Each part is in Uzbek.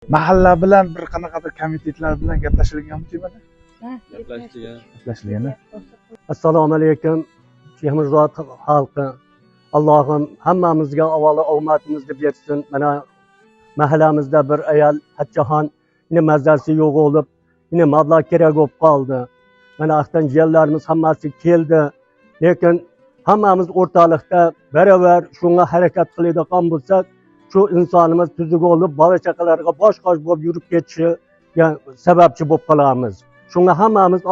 Mahalla bilan bir qanaqadir komitetlar bilan gaplashilganmi temada? Gaplashilgan. Assalomu alaykum. Shehmizod xalqi. Allohim hammamizga avvalo omadimizni bersin. Mana mahallamizda bir ayol Hajjaxon yine mazasi yo'q olib, yine mablag' kerak bo'lib qoldi. Mana aqtan jiyanlarimiz hammasi keldi. Lekin hammamiz o'rtalikda baravar shunga harakat qiladigan bo'lsak, şu insanımız tuzuk olup bola chaqalarga bosh-qosh bo'lib yurib ketishiga sababchi bo'lib qolamiz. Shunga hammamiz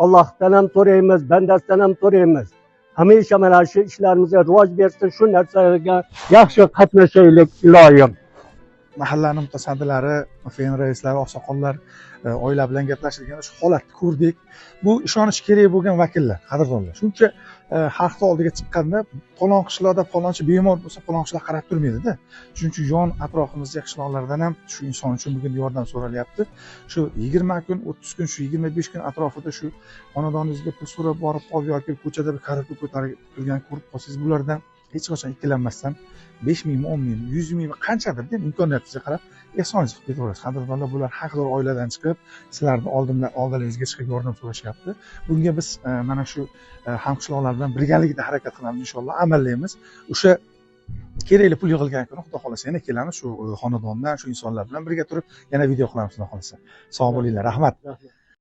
Allohdan ham so'raymiz, bandasidan ham so'raymiz. Hamisha mana shu ishlarimizga rivoj bersin, shu narsalarga yaxshi qatnashaylik iloyim. Mahallaning mutasaddilari, fen raislari, oqsoqollar oila bilan gaplashilganda shu holatni ko'rdik. Bu ishonish kerak bo'lgan vakillar, qadrdonlar. Shuncha xalqning oldiga chiqqanda falon qishloqda falonchi bemor bo'lsa, falon qishloq qarab turmaydi-da. Shuning uchun yon atrofimizdagi qishloqlardan ham shu inson uchun bugun yordam so'ralyapti. Shu 20 kun, 30 kun, shu 25 kun atrofida shu xonadoningizga pul so'rab borib qolib yoki ko'chada bir karobka ko'tarib turgan ko'rib qolsangiz, bulardan hech qachon ikkilanmasdan 5 mingmi, 10 mingmi, 100 mingmi qanchadir deb imkoniyatingizga qarab ehsoningizni qilib ketaverasiz. Qadrdonlar bular haqdor oiladan chiqib, sizlarni oldingizga chiqib yordam so'rashyapti. Bunga biz mana shu hamqishloqlar bilan birgalikda harakat qilamiz inshaalloh, amallaymiz. O'sha kerakli pul yig'ilgan kuni xudo xolasa yana kelamiz shu xonadondan, shu insonlar bilan birga turib yana video qilamiz xudo xolasa. Sog' bo'linglar, rahmat.